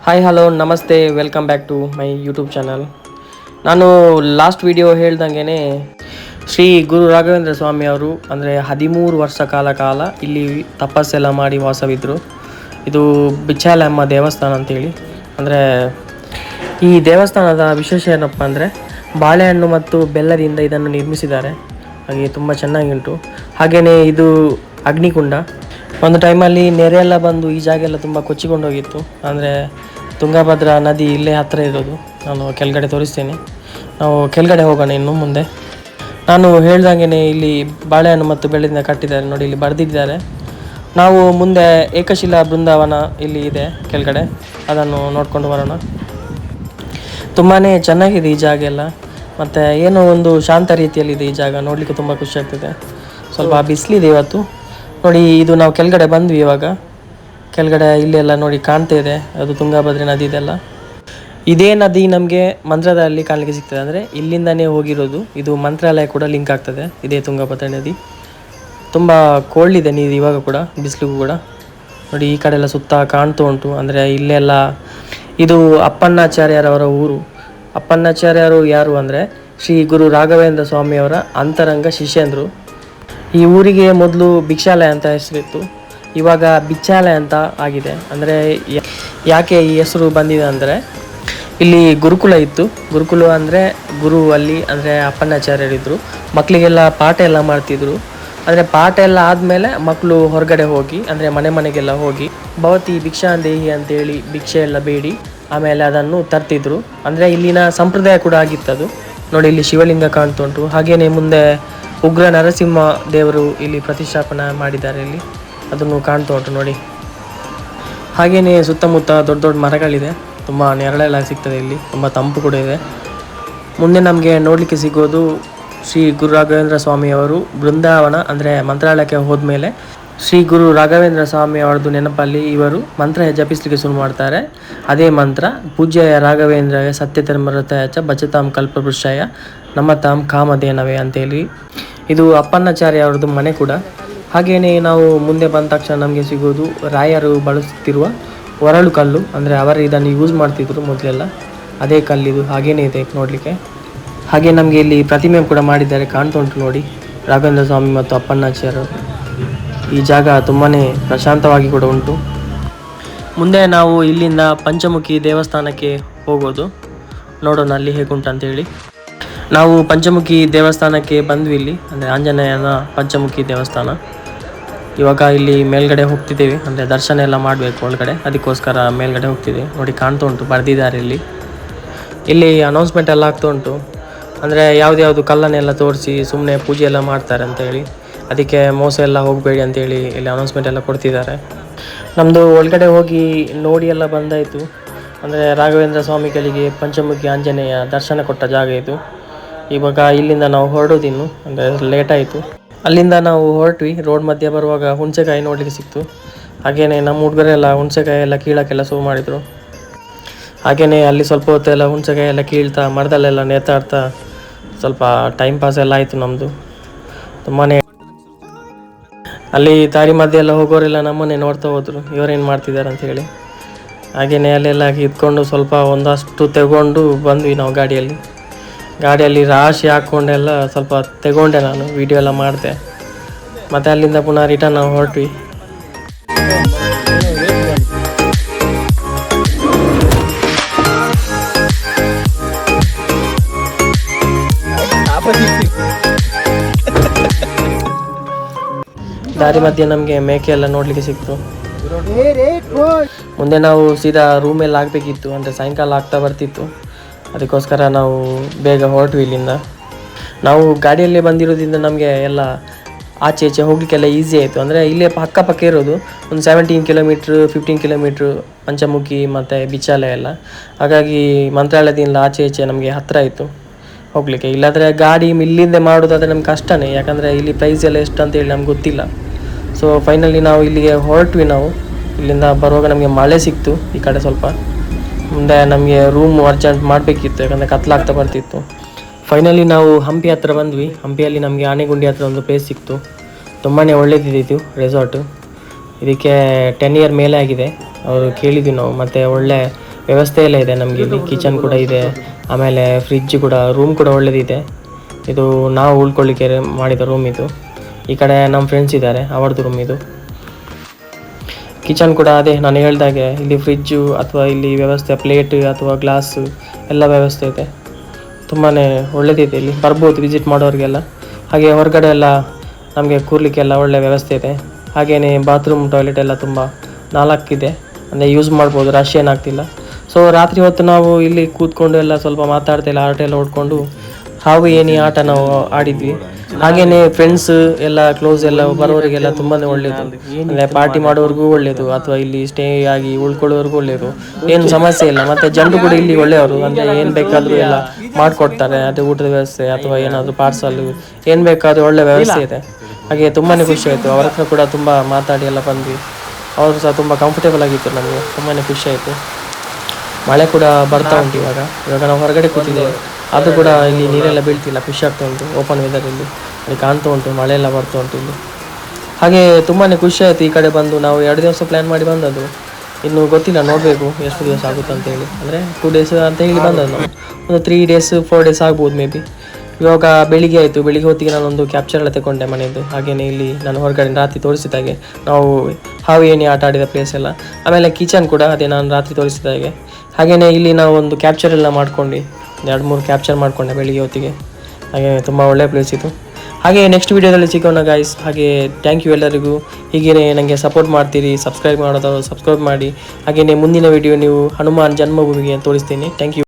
Hi hello ನಮಸ್ತೆ welcome back to my YouTube channel. ನಾನು last video ಹೇಳ್ದಂಗೆ ಶ್ರೀ ಗುರು ರಾಘವೇಂದ್ರ ಸ್ವಾಮಿ ಅವರು ಅಂದರೆ 13 ವರ್ಷ ಕಾಲ ಇಲ್ಲಿ ತಪಸ್ಸೆಲ್ಲ ಮಾಡಿ ವಾಸವಿದ್ದರು. ಇದು ಬಿಚ್ಚಾಲಮ್ಮ ದೇವಸ್ಥಾನ ಅಂತೇಳಿ. ಅಂದರೆ ಈ ದೇವಸ್ಥಾನದ ವಿಶೇಷ ಏನಪ್ಪ ಅಂದರೆ ಬಾಳೆಹಣ್ಣು ಮತ್ತು ಬೆಲ್ಲದಿಂದ ಇದನ್ನು ನಿರ್ಮಿಸಿದ್ದಾರೆ. ಹಾಗೆ ತುಂಬ ಚೆನ್ನಾಗಿ ಉಂಟು. ಹಾಗೆಯೇ ಇದು ಅಗ್ನಿಕುಂಡ. ಒಂದು ಟೈಮಲ್ಲಿ ನೆರೆ ಎಲ್ಲ ಬಂದು ಈ ಜಾಗ ಎಲ್ಲ ತುಂಬ ಕೊಚ್ಚಿಕೊಂಡು ಹೋಗಿತ್ತು. ಅಂದರೆ ತುಂಗಭದ್ರಾ ನದಿ ಇಲ್ಲೇ ಹತ್ತಿರ ಇರೋದು. ನಾನು ಕೆಳಗಡೆ ತೋರಿಸ್ತೇನೆ. ನಾವು ಕೆಳಗಡೆ ಹೋಗೋಣ ಇನ್ನು ಮುಂದೆ. ನಾನು ಹೇಳ್ದಂಗೆ ಇಲ್ಲಿ ಬಾಳೆಹಣ್ಣು ಮತ್ತು ಬೆಳ್ಳದಿಂದ ಕಟ್ಟಿದ್ದಾರೆ ನೋಡಿ, ಇಲ್ಲಿ ಬರೆದಿದ್ದಾರೆ. ನಾವು ಮುಂದೆ ಏಕಶಿಲಾ ಬೃಂದಾವನ ಇಲ್ಲಿ ಇದೆ ಕೆಳಗಡೆ, ಅದನ್ನು ನೋಡಿಕೊಂಡು ಬರೋಣ. ತುಂಬಾ ಚೆನ್ನಾಗಿದೆ ಈ ಜಾಗ ಎಲ್ಲ, ಮತ್ತು ಏನೋ ಒಂದು ಶಾಂತ ರೀತಿಯಲ್ಲಿದೆ ಈ ಜಾಗ. ನೋಡಲಿಕ್ಕೆ ತುಂಬ ಖುಷಿ ಆಗ್ತದೆ. ಸ್ವಲ್ಪ ಬಿಸಿಲಿದೆ ಇವತ್ತು ನೋಡಿ. ಇದು ನಾವು ಕೆಳಗಡೆ ಬಂದ್ವಿ ಇವಾಗ. ಕೆಳಗಡೆ ಇಲ್ಲೆಲ್ಲ ನೋಡಿ ಕಾಣ್ತಾ ಇದೆ, ಅದು ತುಂಗಭದ್ರಾ ನದಿ ಇದೆಲ್ಲ. ಇದೇ ನದಿ ನಮಗೆ ಮಂತ್ರಾಲಯದಲ್ಲಿ ಕಾಣಲಿಕ್ಕೆ ಸಿಗ್ತದೆ. ಅಂದರೆ ಇಲ್ಲಿಂದನೇ ಹೋಗಿರೋದು. ಇದು ಮಂತ್ರಾಲಯ ಕೂಡ ಲಿಂಕ್ ಆಗ್ತದೆ ಇದೇ ತುಂಗಭದ್ರಾ ನದಿ. ತುಂಬ ಕೋಲ್ಡ್ ಇದೆ ನೀರು ಇವಾಗ ಕೂಡ, ಬಿಸಿಲಿಗೂ ಕೂಡ. ನೋಡಿ ಈ ಕಡೆ ಎಲ್ಲ ಸುತ್ತ ಕಾಣ್ತಾ ಉಂಟು. ಅಂದರೆ ಇಲ್ಲೆಲ್ಲ ಇದು ಅಪ್ಪಣ್ಣಾಚಾರ್ಯರವರ ಊರು. ಅಪ್ಪಣ್ಣಾಚಾರ್ಯರು ಯಾರು ಅಂದರೆ ಶ್ರೀ ಗುರು ರಾಘವೇಂದ್ರ ಸ್ವಾಮಿಯವರ ಅಂತರಂಗ ಶಿಷ್ಯಂದರು. ಈ ಊರಿಗೆ ಮೊದಲು ಭಿಕ್ಷಾಲಯ ಅಂತ ಹೆಸರಿತ್ತು, ಇವಾಗ ಬಿಚ್ಚಾಲಯ ಅಂತ ಆಗಿದೆ. ಅಂದರೆ ಯಾಕೆ ಈ ಹೆಸರು ಬಂದಿದೆ ಅಂದರೆ ಇಲ್ಲಿ ಗುರುಕುಲ ಇತ್ತು. ಗುರುಕುಲ ಅಂದರೆ ಗುರು ಅಲ್ಲಿ ಅಂದರೆ ಅಪ್ಪಣ್ಣಾಚಾರ್ಯರಿದ್ದರು. ಮಕ್ಕಳಿಗೆಲ್ಲ ಪಾಠ ಎಲ್ಲ ಮಾಡ್ತಿದ್ರು. ಅಂದರೆ ಪಾಠ ಎಲ್ಲ ಆದಮೇಲೆ ಮಕ್ಕಳು ಹೊರಗಡೆ ಹೋಗಿ, ಅಂದರೆ ಮನೆಗೆಲ್ಲ ಹೋಗಿ ಭವತಿ ಭಿಕ್ಷಾಂದೇಹಿ ಅಂತೇಳಿ ಭಿಕ್ಷೆ ಎಲ್ಲ ಬೇಡಿ ಆಮೇಲೆ ಅದನ್ನು ತರ್ತಿದ್ರು. ಅಂದರೆ ಇಲ್ಲಿನ ಸಂಪ್ರದಾಯ ಕೂಡ ಆಗಿತ್ತದು. ನೋಡಿ ಇಲ್ಲಿ ಶಿವಲಿಂಗ ಕಾಣ್ತುಂಟು. ಹಾಗೆಯೇ ಮುಂದೆ ಉಗ್ರ ನರಸಿಂಹ ದೇವರು ಇಲ್ಲಿ ಪ್ರತಿಷ್ಠಾಪನೆ ಮಾಡಿದ್ದಾರೆ. ಇಲ್ಲಿ ಅದನ್ನು ಕಾಣ್ತಾ ಉಂಟು ನೋಡಿ. ಹಾಗೆಯೇ ಸುತ್ತಮುತ್ತ ದೊಡ್ಡ ದೊಡ್ಡ ಮರಗಳಿದೆ. ತುಂಬ ನೆರಳೆಲ್ಲ ಸಿಗ್ತದೆ ಇಲ್ಲಿ, ತುಂಬ ತಂಪು ಕೂಡ ಇದೆ. ಮುಂದೆ ನಮಗೆ ನೋಡಲಿಕ್ಕೆ ಸಿಗೋದು ಶ್ರೀ ಗುರು ರಾಘವೇಂದ್ರ ಸ್ವಾಮಿಯವರು ಬೃಂದಾವನ ಅಂದರೆ ಮಂತ್ರಾಲಯಕ್ಕೆ ಹೋದ್ಮೇಲೆ ಶ್ರೀ ಗುರು ರಾಘವೇಂದ್ರ ಸ್ವಾಮಿ ಅವರದ್ದು ನೆನಪಲ್ಲಿ ಇವರು ಮಂತ್ರ ಜಪಿಸಲಿಕ್ಕೆ ಶುರು ಮಾಡ್ತಾರೆ. ಅದೇ ಮಂತ್ರ ಪೂಜ್ಯ ರಾಘವೇಂದ್ರಯ ಸತ್ಯಧರ್ಮರತಾಯ ಚ ಭಜತಾಂ ಕಲ್ಪವೃಕ್ಷಾಯ ನಮತಾಂ ಕಾಮಧೇನವೇ ಅಂತೇಳಿ. ಇದು ಅಪ್ಪಣ್ಣಾಚಾರ್ಯ ಅವ್ರದ್ದು ಮನೆ ಕೂಡ. ಹಾಗೆಯೇ ನಾವು ಮುಂದೆ ಬಂದ ತಕ್ಷಣ ನಮಗೆ ಸಿಗೋದು ರಾಯರು ಬಳಸುತ್ತಿರುವ ಒರಳು ಕಲ್ಲು. ಅಂದರೆ ಅವರು ಇದನ್ನು ಯೂಸ್ ಮಾಡ್ತಿದ್ರು ಮೊದಲೆಲ್ಲ, ಅದೇ ಕಲ್ಲಿದು ಹಾಗೇನೇ ಇದೆ ನೋಡಲಿಕ್ಕೆ. ಹಾಗೆ ನಮಗೆ ಇಲ್ಲಿ ಪ್ರತಿಮೆ ಕೂಡ ಮಾಡಿದ್ದಾರೆ, ಕಾಣ್ತಾ ಉಂಟು ನೋಡಿ, ರಾಘವೇಂದ್ರ ಸ್ವಾಮಿ ಮತ್ತು ಅಪ್ಪಣ್ಣಾಚಾರ್ಯರು. ಈ ಜಾಗ ತುಂಬಾ ಪ್ರಶಾಂತವಾಗಿ ಕೂಡ ಉಂಟು. ಮುಂದೆ ನಾವು ಇಲ್ಲಿಂದ ಪಂಚಮುಖಿ ದೇವಸ್ಥಾನಕ್ಕೆ ಹೋಗೋದು. ನೋಡೋಣ ಅಲ್ಲಿ ಹೇಗುಂಟು ಅಂತೇಳಿ. ನಾವು ಪಂಚಮುಖಿ ದೇವಸ್ಥಾನಕ್ಕೆ ಬಂದ್ವಿ. ಇಲ್ಲಿ ಅಂದರೆ ಆಂಜನೇಯನ ಪಂಚಮುಖಿ ದೇವಸ್ಥಾನ. ಇವಾಗ ಇಲ್ಲಿ ಮೇಲ್ಗಡೆ ಹೋಗ್ತಿದ್ದೀವಿ, ಅಂದರೆ ದರ್ಶನ ಎಲ್ಲ ಮಾಡಬೇಕು ಒಳಗಡೆ, ಅದಕ್ಕೋಸ್ಕರ ಮೇಲ್ಗಡೆ ಹೋಗ್ತಿದ್ದೀವಿ. ನೋಡಿ ಕಾಣ್ತಾ ಉಂಟು, ಬರೆದಿದ್ದಾರೆ ಇಲ್ಲಿ ಅನೌನ್ಸ್ಮೆಂಟ್ ಎಲ್ಲ ಆಗ್ತಾ ಉಂಟು. ಅಂದರೆ ಯಾವುದು ಕಲ್ಲನ್ನೆಲ್ಲ ತೋರಿಸಿ ಸುಮ್ಮನೆ ಪೂಜೆ ಎಲ್ಲ ಮಾಡ್ತಾರೆ ಅಂತೇಳಿ, ಅದಕ್ಕೆ ಮೋಸ ಎಲ್ಲ ಹೋಗಬೇಡಿ ಅಂತೇಳಿ ಇಲ್ಲಿ ಅನೌನ್ಸ್ಮೆಂಟ್ ಎಲ್ಲ ಕೊಡ್ತಿದ್ದಾರೆ. ನಮ್ಮದು ಒಳಗಡೆ ಹೋಗಿ ನೋಡಿ ಎಲ್ಲ ಬಂದಾಯಿತು. ಅಂದರೆ ರಾಘವೇಂದ್ರ ಸ್ವಾಮಿಗಳಿಗೆ ಪಂಚಮುಖಿ ಆಂಜನೇಯ ದರ್ಶನ ಕೊಟ್ಟ ಜಾಗ ಇದು. ಇವಾಗ ಇಲ್ಲಿಂದ ನಾವು ಹೊರಡೋದಿನ್ನು, ಅಂದರೆ ಲೇಟ್ ಆಯಿತು. ಅಲ್ಲಿಂದ ನಾವು ಹೊರಟ್ವಿ. ರೋಡ್ ಮಧ್ಯೆ ಬರುವಾಗ ಹುಣಸೆಕಾಯಿ ನೋಡಲಿಕ್ಕೆ ಸಿಕ್ತು. ಹಾಗೆಯೇ ನಮ್ಮ ಹುಡುಗರೆಲ್ಲ ಹುಣಸೆಕಾಯಿ ಎಲ್ಲ ಕೀಳೋಕ್ಕೆಲ್ಲ ಶುರು ಮಾಡಿದರು. ಹಾಗೆಯೇ ಅಲ್ಲಿ ಸ್ವಲ್ಪ ಹೊತ್ತೆಲ್ಲ ಹುಣಸೆಕಾಯಿ ಎಲ್ಲ ಕೀಳ್ತಾ ಮರದಲ್ಲೆಲ್ಲ ನೇತಾಡ್ತಾ ಸ್ವಲ್ಪ ಟೈಮ್ ಪಾಸ್ ಎಲ್ಲ ಆಯಿತು ನಮ್ಮದು. ತುಂಬಾ ಅಲ್ಲಿ ದಾರಿ ಮಧ್ಯೆ ಎಲ್ಲ ಹೋಗೋರೆಲ್ಲ ನಮ್ಮನ್ನೇ ನೋಡ್ತಾ ಹೋದರು, ಇವರೇನು ಮಾಡ್ತಿದ್ದಾರೆ ಅಂಥೇಳಿ. ಹಾಗೆಯೇ ಅಲ್ಲೆಲ್ಲ ಇದ್ಕೊಂಡು ಸ್ವಲ್ಪ ಒಂದಷ್ಟು ತೆಗೊಂಡು ಬಂದ್ವಿ ನಾವು ಗಾಡಿಯಲ್ಲಿ ರಾಶಿ ಹಾಕ್ಕೊಂಡೆಲ್ಲ ಸ್ವಲ್ಪ ತೆಗೊಂಡೆ. ನಾನು ವೀಡಿಯೋ ಎಲ್ಲ ಮಾಡಿದೆ. ಮತ್ತು ಅಲ್ಲಿಂದ ಪುನಃ ರಿಟರ್ನ್ ನಾವು ಹೊರಟ್ವಿ. ದಾರಿ ಮಧ್ಯೆ ನಮಗೆ ಮೇಕೆ ಎಲ್ಲ ನೋಡಲಿಕ್ಕೆ ಸಿಕ್ತು. ಮುಂದೆ ನಾವು ಸೀದಾ ರೂಮೆಲ್ಲ ಆಗಬೇಕಿತ್ತು, ಅಂದರೆ ಸಾಯಂಕಾಲ ಆಗ್ತಾ ಬರ್ತಿತ್ತು. ಅದಕ್ಕೋಸ್ಕರ ನಾವು ಬೇಗ ಹೊರಟ್ವಿ ಇಲ್ಲಿಂದ. ನಾವು ಗಾಡಿಯಲ್ಲೇ ಬಂದಿರೋದ್ರಿಂದ ನಮಗೆ ಎಲ್ಲ ಆಚೆ ಈಚೆ ಹೋಗಲಿಕ್ಕೆಲ್ಲ ಈಸಿ ಆಯಿತು. ಅಂದರೆ ಇಲ್ಲೇ ಅಕ್ಕಪಕ್ಕ ಇರೋದು ಒಂದು 17 ಕಿಲೋಮೀಟ್ರ್ 15 ಕಿಲೋಮೀಟ್ರ್ ಪಂಚಮುಖಿ ಮತ್ತು ಬಿಚ್ಚಾಲಯ ಎಲ್ಲ. ಹಾಗಾಗಿ ಮಂತ್ರಾಲಯದಿಂದ ಆಚೆ ಈಚೆ ನಮಗೆ ಹತ್ತಿರ ಆಯಿತು ಹೋಗಲಿಕ್ಕೆ. ಇಲ್ಲಾಂದರೆ ಗಾಡಿ ಇಲ್ಲಿಂದ ಮಾಡೋದಾದರೆ ನಮ್ಗೆ ಕಷ್ಟನೇ, ಯಾಕಂದರೆ ಇಲ್ಲಿ ಪ್ರೈಸ್ ಎಲ್ಲ ಎಷ್ಟು ಅಂತೇಳಿ ನಮ್ಗೆ ಗೊತ್ತಿಲ್ಲ. ಸೊ ಫೈನಲಿ ನಾವು ಇಲ್ಲಿಗೆ ಹೊರಟ್ವಿ. ನಾವು ಇಲ್ಲಿಂದ ಬರುವಾಗ ನಮಗೆ ಮಳೆ ಸಿಕ್ತು ಈ ಕಡೆ ಸ್ವಲ್ಪ. ಮುಂದೆ ನಮಗೆ ರೂಮ್ ಅರ್ಜೆಂಟ್ ಮಾಡಬೇಕಿತ್ತು, ಯಾಕಂದರೆ ಕತ್ಲಾಗ್ತಾ ಬರ್ತಿತ್ತು. ಫೈನಲಿ ನಾವು ಹಂಪಿ ಹತ್ರ ಬಂದ್ವಿ. ಹಂಪಿಯಲ್ಲಿ ನಮಗೆ ಆನೆಗುಂಡಿ ಹತ್ರ ಒಂದು ಪ್ಲೇಸ್ ಸಿಕ್ತು. ತುಂಬಾ ಒಳ್ಳೆಯದಿದ್ದು ರೆಸಾರ್ಟು. ಇದಕ್ಕೆ 10 ಇಯರ್ ಮೇಲೆ ಆಗಿದೆ ಅವರು ಕೇಳಿದ್ವಿ ನಾವು. ಮತ್ತು ಒಳ್ಳೆ ವ್ಯವಸ್ಥೆ ಎಲ್ಲ ಇದೆ ನಮಗೆ ಇಲ್ಲಿ. ಕಿಚನ್ ಕೂಡ ಇದೆ, ಆಮೇಲೆ ಫ್ರಿಜ್ ಕೂಡ, ರೂಮ್ ಕೂಡ ಒಳ್ಳೆದಿದೆ. ಇದು ನಾವು ಉಳ್ಕೊಳ್ಳಿಕ್ಕೆ ಮಾಡಿದ ರೂಮ್ ಇದು. ಈ ಕಡೆ ನಮ್ಮ ಫ್ರೆಂಡ್ಸ್ ಇದ್ದಾರೆ, ಅವ್ರದ್ದು ರೂಮ್ ಇದು. ಕಿಚನ್ ಕೂಡ ಅದೇ ನಾನು ಹೇಳ್ದಾಗೆ ಇಲ್ಲಿ ಫ್ರಿಜ್ಜು ಅಥವಾ ಇಲ್ಲಿ ವ್ಯವಸ್ಥೆ ಪ್ಲೇಟ್ ಅಥವಾ ಗ್ಲಾಸು ಎಲ್ಲ ವ್ಯವಸ್ಥೆ ಇದೆ. ತುಂಬಾ ಒಳ್ಳೆದಿದೆ, ಇಲ್ಲಿ ಬರ್ಬೋದು ವಿಸಿಟ್ ಮಾಡೋರಿಗೆಲ್ಲ. ಹಾಗೆ ಹೊರಗಡೆ ಎಲ್ಲ ನಮಗೆ ಕೂರ್ಲಿಕ್ಕೆಲ್ಲ ಒಳ್ಳೆ ವ್ಯವಸ್ಥೆ ಇದೆ. ಹಾಗೆಯೇ ಬಾತ್ರೂಮ್ ಟಾಯ್ಲೆಟ್ ಎಲ್ಲ ತುಂಬ 4 ಇದೆ, ಅಂದರೆ ಯೂಸ್ ಮಾಡ್ಬೋದು, ರಶ್ ಏನಾಗ್ತಿಲ್ಲ. ಸೊ ರಾತ್ರಿ ಹೊತ್ತು ನಾವು ಇಲ್ಲಿ ಕೂತ್ಕೊಂಡು ಎಲ್ಲ ಸ್ವಲ್ಪ ಮಾತಾಡ್ತಾ ಆಟ ಎಲ್ಲ ಓಡ್ಕೊಂಡು ಹಾವು ಏನಿ ಆಟ ನಾವು ಆಡಿದ್ವಿ. ಹಾಗೆಯೇ ಫ್ರೆಂಡ್ಸ್ ಎಲ್ಲ ಕ್ಲೋಸ್ ಎಲ್ಲ ಬರೋರಿಗೆಲ್ಲ ತುಂಬಾ ಒಳ್ಳೆಯದು, ಅಂದರೆ ಪಾರ್ಟಿ ಮಾಡೋರಿಗೂ ಒಳ್ಳೆಯದು ಅಥವಾ ಇಲ್ಲಿ ಸ್ಟೇ ಆಗಿ ಉಳ್ಕೊಳ್ಳೋರಿಗೂ ಒಳ್ಳೆಯದು, ಏನು ಸಮಸ್ಯೆ ಇಲ್ಲ. ಮತ್ತು ಜನರು ಕೂಡ ಇಲ್ಲಿ ಒಳ್ಳೆಯವರು, ಅಂದರೆ ಏನು ಬೇಕಾದರೂ ಎಲ್ಲ ಮಾಡಿಕೊಡ್ತಾರೆ. ಅದು ಊಟದ ವ್ಯವಸ್ಥೆ ಅಥವಾ ಏನಾದರೂ ಪಾರ್ಸಲ್ ಏನು ಬೇಕಾದರೂ ಒಳ್ಳೆ ವ್ಯವಸ್ಥೆ ಇದೆ. ಹಾಗೆ ತುಂಬಾ ಖುಷಿ ಆಯಿತು. ಅವ್ರ ಹತ್ರ ಕೂಡ ತುಂಬ ಮಾತಾಡಿ ಎಲ್ಲ ಬಂದ್ವಿ. ಅವರು ಸಹ ತುಂಬ ಕಂಫರ್ಟೇಬಲ್ ಆಗಿತ್ತು, ನಮಗೆ ತುಂಬಾ ಖುಷಿ ಆಯಿತು. ಮಳೆ ಕೂಡ ಬರ್ತಾ ಉಂಟು ಇವಾಗ ನಾವು ಹೊರಗಡೆ ಕೂತಿದ್ದೇವೆ. ಅದು ಕೂಡ ಇಲ್ಲಿ ನೀರೆಲ್ಲ ಬೀಳ್ತಿಲ್ಲ, ಖುಷಿ ಆಗ್ತಾ ಉಂಟು. ಓಪನ್ ವೆದರಲ್ಲಿ ಅಲ್ಲಿ ಕಾಣ್ತಾ ಉಂಟು, ಮಳೆ ಎಲ್ಲ ಬರ್ತಾ ಉಂಟು ಇಲ್ಲಿ. ಹಾಗೆ ತುಂಬಾ ಖುಷಿ ಆಯಿತು ಈ ಕಡೆ ಬಂದು. ನಾವು 2 ದಿವಸ ಪ್ಲ್ಯಾನ್ ಮಾಡಿ ಬಂದದ್ದು, ಇನ್ನು ಗೊತ್ತಿಲ್ಲ, ನೋಡಬೇಕು ಎಷ್ಟು ದಿವಸ ಆಗುತ್ತೆ ಅಂತೇಳಿ. ಅಂದರೆ 2 ಡೇಸ್ ಅಂತ ಹೇಳಿ ಬಂದದ್ದು ನಾವು. ಒಂದು 3 ಡೇಸ್ 4 ಡೇಸ್ ಆಗ್ಬೋದು ಮೇ ಬಿ. ಇವಾಗ ಬೆಳಿಗ್ಗೆ ಆಯಿತು, ಬೆಳಿಗ್ಗೆ ಹೊತ್ತಿಗೆ ನಾನೊಂದು ಕ್ಯಾಪ್ಚರ್ ಎಲ್ಲ ತಗೊಂಡೆ ಮನೆಯದ್ದು. ಹಾಗೆಯೇ ಇಲ್ಲಿ ನಾನು ಹೊರಗಡೆ ರಾತ್ರಿ ತೋರಿಸಿದಾಗೆ ನಾವು ಹಾವು ಏಣಿ ಆಟ ಆಡಿದ ಪ್ಲೇಸ್ ಎಲ್ಲ, ಆಮೇಲೆ ಕಿಚನ್ ಕೂಡ ಅದೇ ನಾನು ರಾತ್ರಿ ತೋರಿಸಿದ ಹಾಗೆ. ಹಾಗೆಯೇ ಇಲ್ಲಿ ನಾವು ಒಂದು ಕ್ಯಾಪ್ಚರ್ ಎಲ್ಲ ಮಾಡ್ಕೊಂಡು 2-3 ಕ್ಯಾಪ್ಚರ್ ಮಾಡಿಕೊಂಡೆ ಬೆಳಿಗ್ಗೆ ಹೊತ್ತಿಗೆ. ಹಾಗೆ ತುಂಬ ಒಳ್ಳೆಯ ಪ್ಲೇಸ್ ಇದು. ಹಾಗೆ ನೆಕ್ಸ್ಟ್ ವೀಡಿಯೋದಲ್ಲಿ ಸಿಗೋಣ ಗಾಯ್ಸ್. ಹಾಗೆ ಥ್ಯಾಂಕ್ ಯು ಎಲ್ಲರಿಗೂ. ಹೀಗೇ ನನಗೆ ಸಪೋರ್ಟ್ ಮಾಡ್ತೀರಿ. ಸಬ್ಸ್ಕ್ರೈಬ್ ಮಾಡೋದವರು ಸಬ್ಸ್ಕ್ರೈಬ್ ಮಾಡಿ. ಹಾಗೆಯೇ ಮುಂದಿನ ವೀಡಿಯೋ ನೀವು ಹನುಮಾನ್ ಜನ್ಮಭೂಮಿಗೆ ತೋರಿಸ್ತೀನಿ. Thank you.